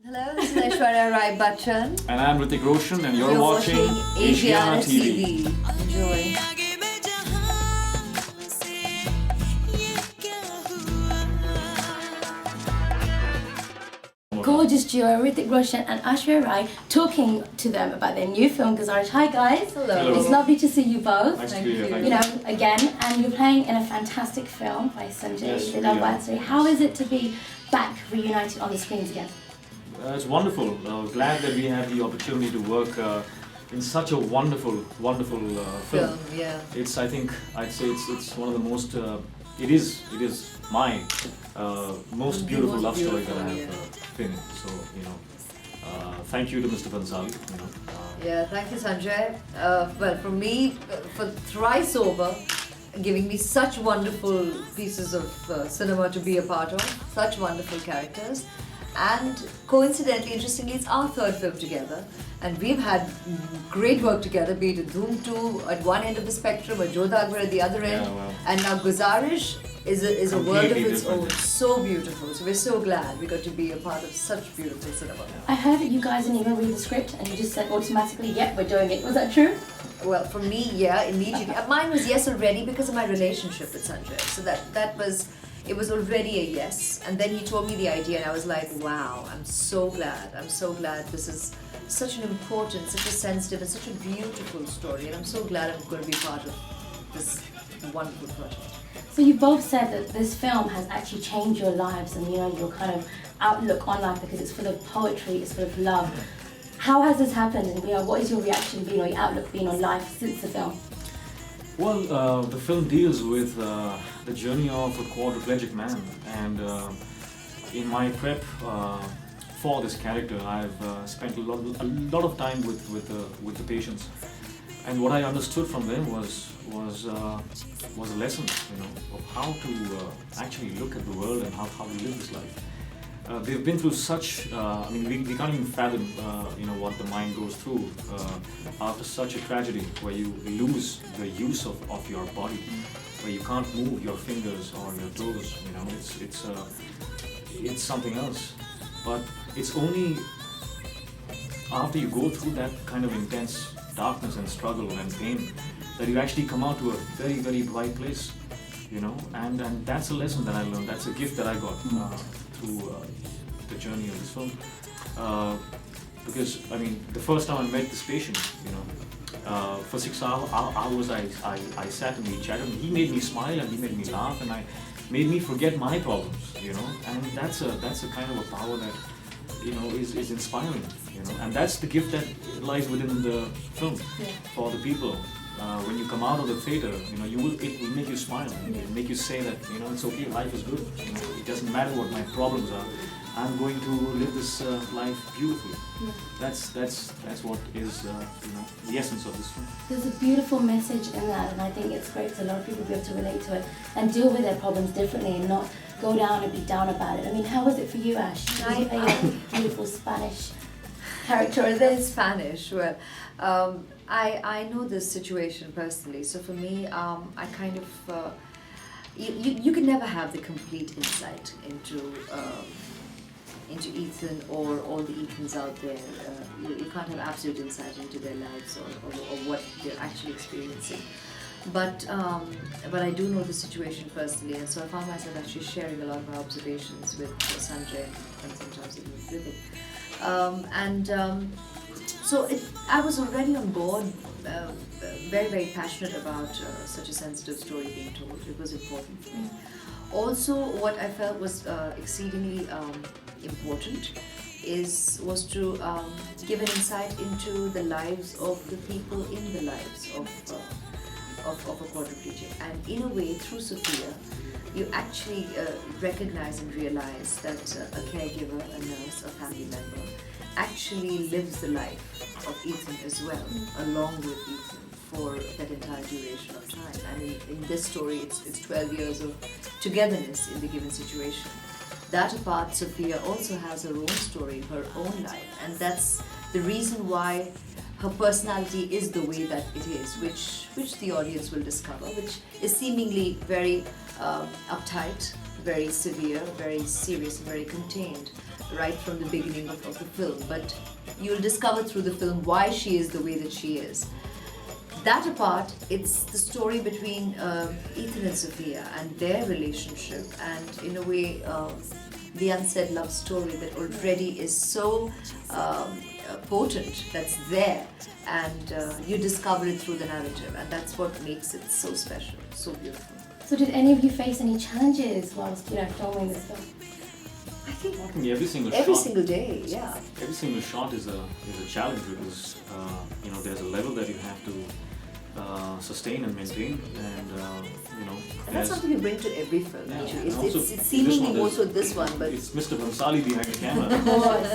Hello, this is Aishwariya Rai-Bachchan. And I'm Hrithik Roshan, and you're watching Aishwariya TV. Enjoy. Gorgeous duo Hrithik Roshan and Aishwariya Rai talking to them about their new film Guzaarish. Hi guys. Hello. It's lovely to see you both. Nice to be here. You know, again, and you're playing in a fantastic film by Sanjay. Yes, The we are. Rai-Bachchan. How is it to be back reunited on the screens again? It's wonderful. Glad that we had the opportunity to work in such a wonderful film. Yeah. I think I'd say it's one of the most. It is my most beautiful love story that I have been in. So thank you to Mr. Bansali. Yeah, thank you, Sanjay. Well, for me, for thrice over, giving me such wonderful pieces of cinema to be a part of, such wonderful characters. And coincidentally, interestingly, it's our third film together. And we've had great work together, be it Dhoom 2 at one end of the spectrum, or Jodha Akbar at the other end. Yeah, well. And now Guzaarish is a world of Completely its different. own. So beautiful. So we're so glad we got to be a part of such beautiful cinema. I heard that you guys didn't even read the script and you just said automatically, yep, we're doing it. Was that true? Well, for me, yeah, immediately. Mine was yes already because of my relationship with Sanjay. So it was already a yes. And then he told me the idea and I was like, wow, I'm so glad. I'm so glad this is such an important, such a sensitive and such a beautiful story. And I'm so glad I'm going to be part of this wonderful project. So you both said that this film has actually changed your lives and your kind of outlook on life because it's full of poetry, it's full of love. How has this happened and what is your reaction been or your outlook been on life since the film? Well, the film deals with the journey of a quadriplegic man, and in my prep for this character, I've spent a lot of time with the patients, and what I understood from them was a lesson, of how to actually look at the world and how to live this life. They've been through such, we can't even fathom, what the mind goes through after such a tragedy where you lose the use of your body, where you can't move your fingers or your toes, it's something else. But it's only after you go through that kind of intense darkness and struggle and pain that you actually come out to a very, very bright place, and that's a lesson that I learned, that's a gift that I got through the journey of this film. Because the first time I met this patient, for 6 hours I sat and we chatted. He made me smile and he made me laugh and made me forget my problems, and that's a kind of a power that is inspiring, and that's the gift that lies within the film for the people. When you come out of the theater, it will make you smile. It will make you say that it's okay, life is good. It doesn't matter what my problems are. I'm going to live this life beautifully. Yeah. That's what is the essence of this film. There's a beautiful message in that, and I think it's great because a lot of people will be able to relate to it and deal with their problems differently and not go down and be down about it. How was it for you, Ash? You play a beautiful Spanish character in this. Spanish, well, I know this situation personally, so for me, I kind of, you can never have the complete insight into Ethan or all the Ethans out there. You can't have absolute insight into their lives or what they're actually experiencing. But I do know the situation personally, and so I found myself actually sharing a lot of my observations with Sanjay and sometimes even with Hrithik. So I was already on board, very, very passionate about such a sensitive story being told. It was important for me. Also, what I felt was exceedingly important was to give an insight into the lives of the people in the lives of a quadriplegic. And in a way, through Sophia, you actually recognize and realize that a caregiver, a nurse, a family member actually lives the life of Ethan as well, along with Ethan for that entire duration of time. And in this story, it's 12 years of togetherness in the given situation. That apart, Sophia also has her own story, her own life, and that's the reason why her personality is the way that it is, which the audience will discover, which is seemingly very uptight, very severe, very serious, and very contained right from the beginning of the film. But you'll discover through the film why she is the way that she is. That apart, it's the story between Ethan and Sophia and their relationship, and in a way, the unsaid love story that already is so potent, that's there, and you discover it through the narrative, and that's what makes it so special, so beautiful. So did any of you face any challenges whilst filming this film? I think every single day, yeah. Every single shot is a challenge, because there's a level that you have to sustain and maintain, and And that's something you bring to every film. Yeah. Actually, And also it's seemingly more so this one, but it's Mr. Bhansali behind the camera. Of course.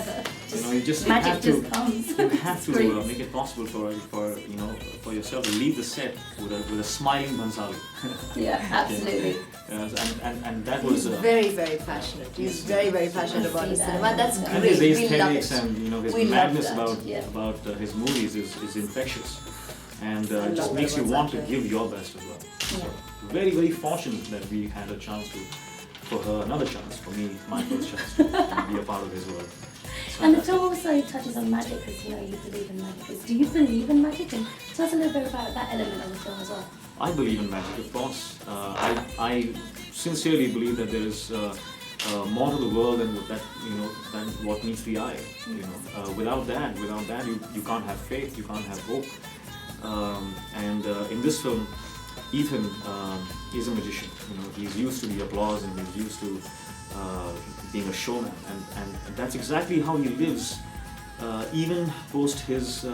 You Magic have to, just comes. you have to Great. make it possible for yourself to leave the set with a smiling Bhansali. Yeah, absolutely. Yes, and that he's was very, very passionate. He's very, very passionate about his that. cinema. And that's And great. his We love aesthetics it. and his We love madness that. about his movies is infectious, and I it just love makes that you about want to that. give your best as well. Yeah. So, very, very fortunate that we had a chance for her another chance, for me, my first chance to be a part of his world. It's And the fantastic. film also touches on magic, because you believe in magic. Do you believe in magic? And tell us a little bit about that element of the film as well. I believe in magic, of course. I sincerely believe that there is more to the world than what meets the eye. Without that, you can't have faith, you can't have hope. And in this film, Ethan is a magician. He's used to the applause, and he's used to being a showman, and that's exactly how he lives, even post his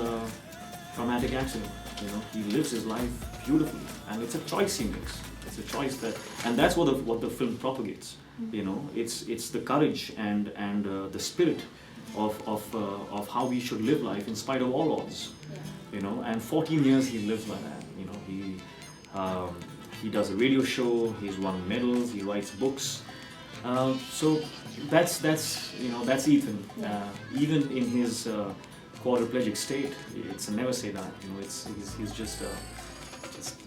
traumatic accident. He lives his life beautifully, and it's a choice he makes. It's a choice and that's what the film propagates. It's the courage and the spirit of how we should live life in spite of all odds. And 14 years he lives like that. He does a radio show. He's won medals. He writes books. So that's Ethan. Even in his quadriplegic state, it's a never say die. He's just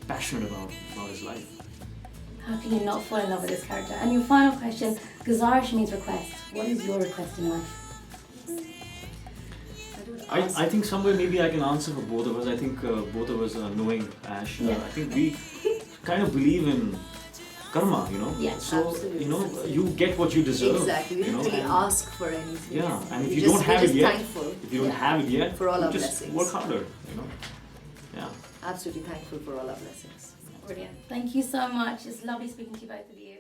passionate about his life. How can you not fall in love with this character? And your final question, Guzaarish means request. What is your request in life? I think somewhere maybe I can answer for both of us. I think both of us are knowing Ash. Yeah. I think we kind of believe in karma, Yeah, so absolutely. you get what you deserve. Exactly. We don't really and- ask for anything. Yeah, and if We you just- don't have we're it just yet, thankful. if you don't have it yet, For all you our just blessings. work harder. Yeah. Absolutely thankful for all our blessings. Brilliant. Thank you so much. It's lovely speaking to you both of you.